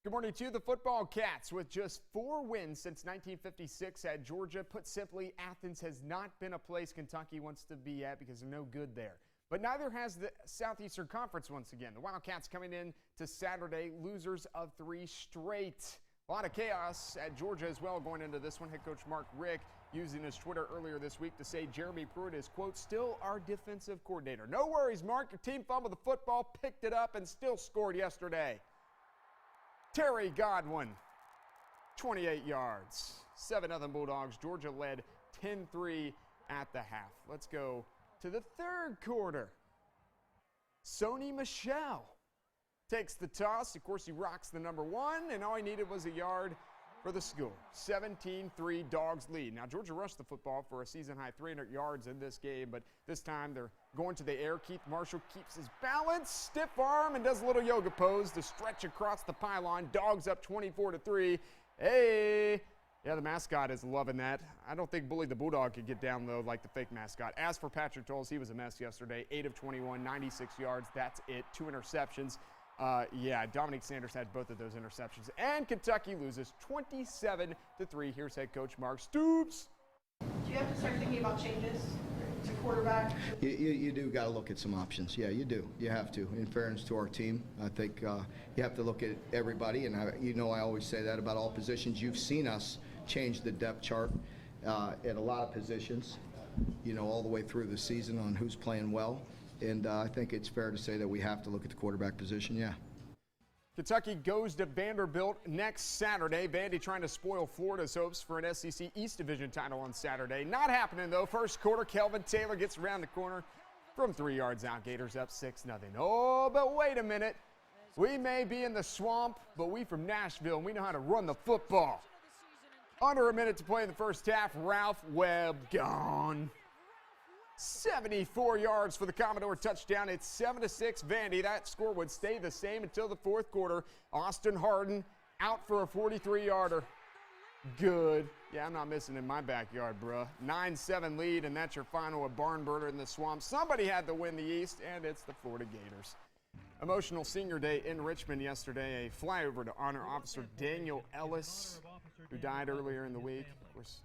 Good morning to you. The football Cats, with just 4 wins since 1956 at Georgia. Put simply, Athens has not been a place Kentucky wants to be at because they're no good there. But neither has the Southeastern Conference once again. The Wildcats coming in to Saturday, losers of 3 straight. A lot of chaos at Georgia as well going into this one. Head coach Mark Richt using his Twitter earlier this week to say Jeremy Pruitt is, quote, still our defensive coordinator. No worries, Mark. Your team fumbled the football, picked it up, and still scored yesterday. Terry Godwin, 28 yards, 7-0 Bulldogs. Georgia led 10-3 at the half. Let's go to the third quarter. Sony Michel takes the toss. Of course, he rocks the number 1, and all he needed was a yard for the score. 17-3 Dogs lead. Now, Georgia rushed the football for a season-high 300 yards in this game, but this time they're going to the air. Keith Marshall keeps his balance, stiff arm, and does a little yoga pose to stretch across the pylon. Dogs up 24-3. Hey! Yeah, the mascot is loving that. I don't think Bully the Bulldog could get down, though, like the fake mascot. As for Patrick Tolles, he was a mess yesterday. 8 of 21, 96 yards. That's it. 2 interceptions. Yeah, Dominique Sanders had both of those interceptions. And Kentucky loses 27-3. Here's head coach Mark Stoops. Do you have to start thinking about changes to quarterback? You do got to look at some options. Yeah, you do. You have to. In fairness to our team, I think you have to look at everybody. And I always say that about all positions. You've seen us change the depth chart at a lot of positions, all the way through the season on who's playing well. And I think it's fair to say that we have to look at the quarterback position, yeah. Kentucky goes to Vanderbilt next Saturday. Vandy trying to spoil Florida's hopes for an SEC East Division title on Saturday. Not happening, though. First quarter, Kelvin Taylor gets around the corner from 3 yards out. Gators up 6-0. Oh, but wait a minute. We may be in the swamp, but we from Nashville, and we know how to run the football. Under a minute to play in the first half. Ralph Webb gone. 74 yards for the Commodore touchdown. It's 7-6 Vandy. That score would stay the same until the fourth quarter. Austin Harden out for a 43-yarder. Good. Yeah, I'm not missing in my backyard, bruh. 9-7 lead, and that's your final, a barn burner in the swamp. Somebody had to win the East, and it's the Florida Gators. Emotional senior day in Richmond yesterday. A flyover to honor Officer Daniel Ellis, who died earlier in the week. Of course,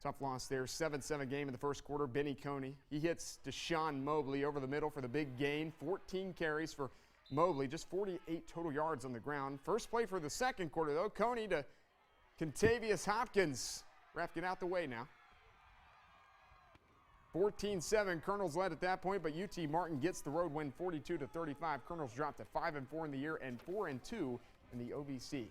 tough loss there. 7-7 game in the first quarter. Benny Coney, he hits Deshaun Mobley over the middle for the big gain. 14 carries for Mobley, just 48 total yards on the ground. First play for the second quarter, though. Coney to Contavious Hopkins. Ref, get out the way now. 14-7. Colonels led at that point, but UT Martin gets the road win 42-35. Colonels dropped to 5-4 in the year and 4-2 in the OVC.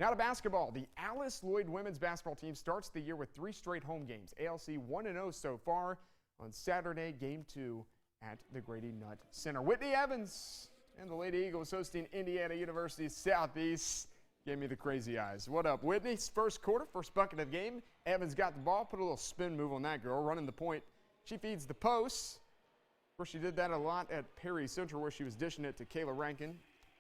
Now to basketball. The Alice Lloyd women's basketball team starts the year with 3 straight home games. ALC 1-0 so far. On Saturday, Game 2 at the Grady Nutt Center. Whitney Evans and the Lady Eagles hosting Indiana University Southeast. Gave me the crazy eyes. What up, Whitney? First quarter, first bucket of the game. Evans got the ball, put a little spin move on that girl, running the point. She feeds the posts. Of course, she did that a lot at Perry Central, where she was dishing it to Kayla Rankin.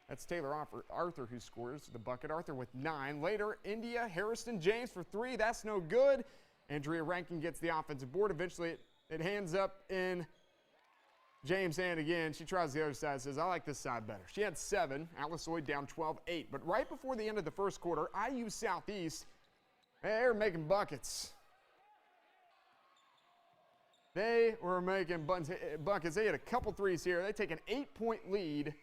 That's Taylor Arthur who scores the bucket. Arthur with 9. Later, India, Harrison James for 3. That's no good. Andrea Rankin gets the offensive board. Eventually, it hands up in James' hand again. She tries the other side, says, I like this side better. She had 7. Alice Lloyd down 12-8. But right before the end of the first quarter, IU Southeast, they're making buckets. They were making buckets. They had a couple threes here. They take an 8-point lead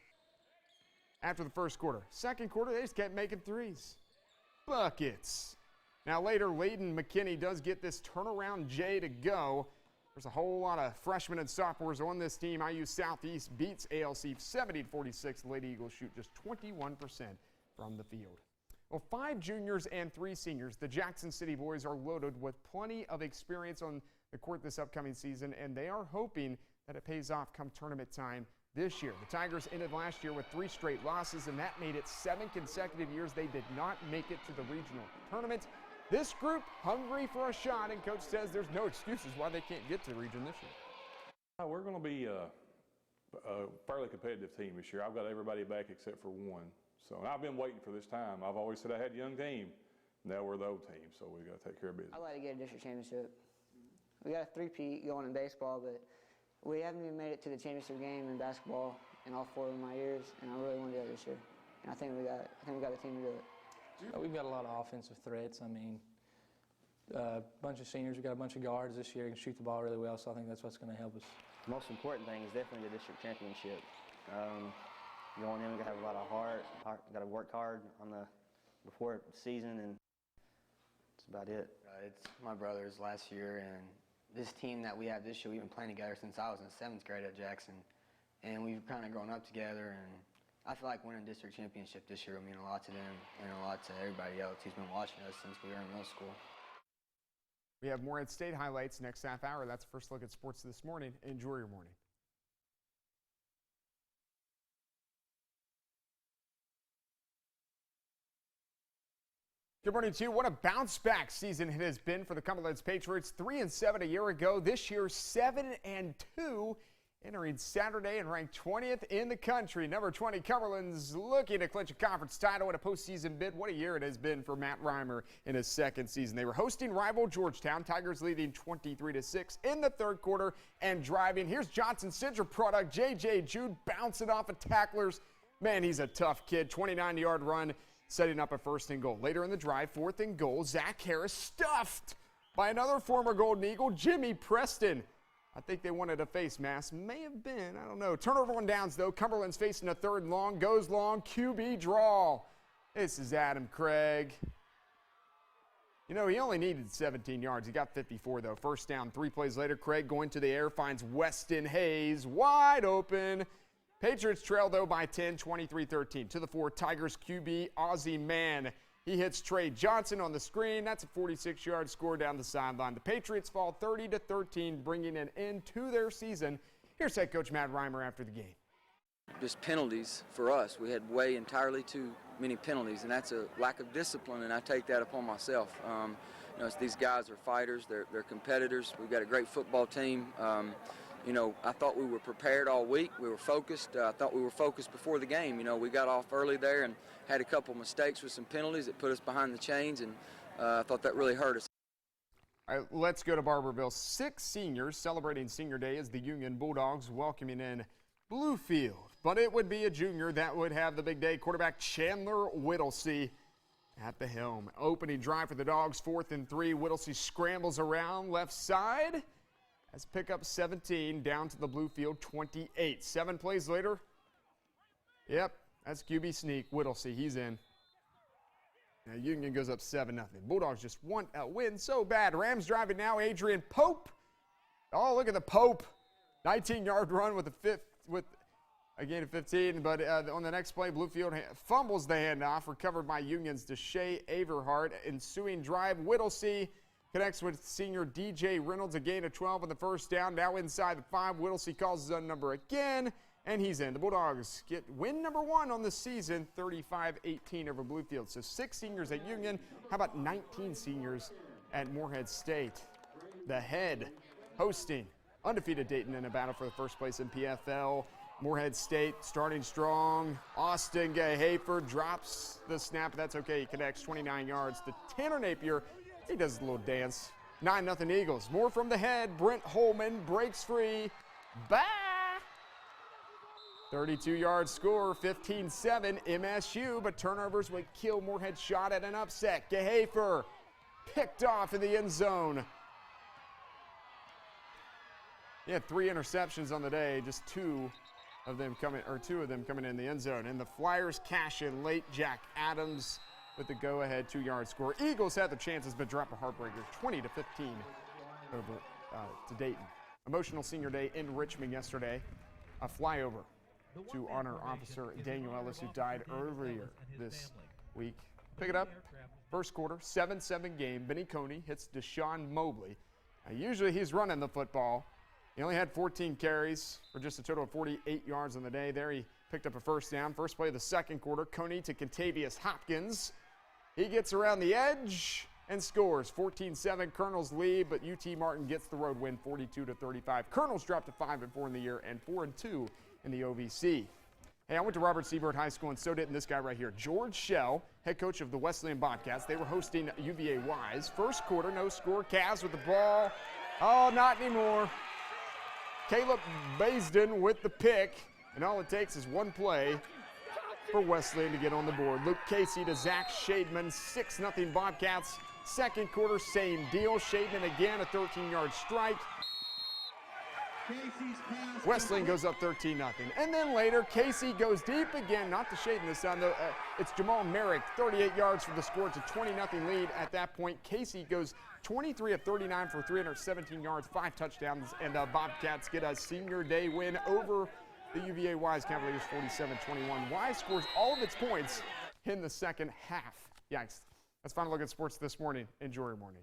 after the first quarter. Second quarter, they just kept making threes. Buckets. Now later, Layden McKinney does get this turnaround J to go. There's a whole lot of freshmen and sophomores on this team. IU Southeast beats ALC 70-46. The Lady Eagles shoot just 21% from the field. Well, 5 juniors and 3 seniors. The Jackson City boys are loaded with plenty of experience on the court this upcoming season, and they are hoping that it pays off come tournament time this year. The Tigers ended last year with 3 straight losses, and that made it 7 consecutive years they did not make it to the regional tournament. This group hungry for a shot, and coach says there's no excuses why they can't get to the region this year. We're going to be a fairly competitive team this year. I've got everybody back except for one. So I've been waiting for this time. I've always said I had a young team. Now we're the old team, so we've got to take care of business. I'd like to get a district championship. We got a 3-peat going in baseball, but we haven't even made it to the championship game in basketball in all 4 of my years, and I really want to do it this year. I think we got the team to do it. We've got a lot of offensive threats. I mean, a bunch of seniors. We've got a bunch of guards this year who can shoot the ball really well, so I think that's what's going to help us. The most important thing is definitely the district championship. Going in, we got to have a lot of heart. Got to work hard before the season, and that's about it. It's my brother's last year, and this team that we have this year, we've been playing together since I was in 7th grade at Jackson, and we've kind of grown up together, and I feel like winning district championship this year will mean a lot to them and a lot to everybody else who's been watching us since we were in middle school. We have Morehead State highlights next half hour. That's the first look at sports this morning. Enjoy your morning. Good morning to you. What a bounce-back season it has been for the Cumberlands Patriots. 3-7 a year ago. This year, 7-2. Entering Saturday and ranked 20th in the country. Number 20, Cumberlands, looking to clinch a conference title and a postseason bid. What a year it has been for Matt Reimer in his second season. They were hosting rival Georgetown. Tigers leading 23-6 in the third quarter and driving. Here's Johnson Central product, J.J. Jude, bouncing off of tacklers. Man, he's a tough kid. 29-yard run, setting up a 1st and goal. Later in the drive, 4th and goal, Zach Harris stuffed by another former Golden Eagle, Jimmy Preston. I think they wanted a face mask. May have been. I don't know. Turnover on downs, though. Cumberland's facing a 3rd and long. Goes long. QB draw. This is Adam Craig. You know, he only needed 17 yards. He got 54, though. 1st down. 3 plays later, Craig going to the air. Finds Weston Hayes wide open. Patriots trail, though, by 10, 23-13. To the 4, Tigers QB Ozzie Mann. He hits Trey Johnson on the screen. That's a 46-yard score down the sideline. The Patriots fall 30-13, bringing an end to their season. Here's head coach Matt Reimer after the game. Just penalties for us. We had way entirely too many penalties, and that's a lack of discipline, and I take that upon myself. These guys are fighters. They're competitors. We've got a great football team. I thought we were prepared all week. We were focused. I thought we were focused before the game. We got off early there and had a couple mistakes with some penalties that put us behind the chains, and I thought that really hurt us. All right, let's go to Barberville. 6 seniors celebrating Senior Day as the Union Bulldogs welcoming in Bluefield. But it would be a junior that would have the big day. Quarterback Chandler Whittlesey at the helm. Opening drive for the Dogs, 4th and 3. Whittlesey scrambles around left side. As pickup 17 down to the Bluefield 28. 7 plays later. Yep, that's QB sneak. Whittlesey, he's in. Now Union goes up 7-0. Bulldogs just want a win so bad. Rams driving now. Adrian Pope. Oh, look at the Pope. 19-yard run with a gain of 15. But on the next play, Bluefield fumbles the handoff. Recovered by Union's Deshae Averhart. Ensuing drive, Whittlesey connects with senior DJ Reynolds, a gain of 12 on the 1st down. Now inside the 5, Whittlesey calls his own number again, and he's in. The Bulldogs get win number 1 on the season, 35-18 over Bluefield. So 6 seniors at Union. How about 19 seniors at Morehead State? The Head hosting undefeated Dayton in a battle for the 1st place in PFL. Morehead State starting strong. Austin Gay-Hafer drops the snap. That's okay. He connects 29 yards to Tanner Napier. He does a little dance. 9-0 Eagles. More from the Head. Brent Holman breaks free. Bah! 32-yard score, 15-7 MSU, but turnovers would kill Morehead's shot at an upset. Gehafer picked off in the end zone. He had 3 interceptions on the day, just 2 of them coming in the end zone. And the Flyers cash in late. Jack Adams with the go-ahead 2-yard score. Eagles had their chances, but drop a heartbreaker, 20-15 over to Dayton. Emotional Senior Day in Richmond yesterday. A flyover to honor Officer Daniel Ellis, who died earlier this week. Pick it up. 1st quarter, 7-7 game. Benny Coney hits Deshaun Mobley. Now, usually he's running the football. He only had 14 carries for just a total of 48 yards on the day. There he picked up a 1st down. First play of the 2nd quarter, Coney to Contavious Hopkins. He gets around the edge and scores. 14-7 Colonels lead, but UT Martin gets the road win 42-35. Colonels dropped to 5-4 in the year and 4-2 in the OVC. Hey, I went to Robert Seabird High School, and so did this guy right here, George Shell, head coach of the Wesleyan Bobcats. They were hosting UVA Wise. 1st quarter, no score. Cavs with the ball. Oh, not anymore. Caleb Baisden with the pick, and all it takes is one play. for Wesleyan to get on the board. Luke Casey to Zach Shademan, 6-0 Bobcats. Second quarter, same deal. Shademan again, a 13-yard strike. Wesleyan goes up 13-0. And then later, Casey goes deep again, not to Shaden this time, though. It's Jamal Merrick, 38 yards for the score. It's a 20-0 lead at that point. Casey goes 23 of 39 for 317 yards, 5 touchdowns, and Bobcats get a senior day win over the UVA Wise Cavaliers 47-21. Wise scores all of its points in the second half. Yikes. That's final look at sports this morning. Enjoy your morning.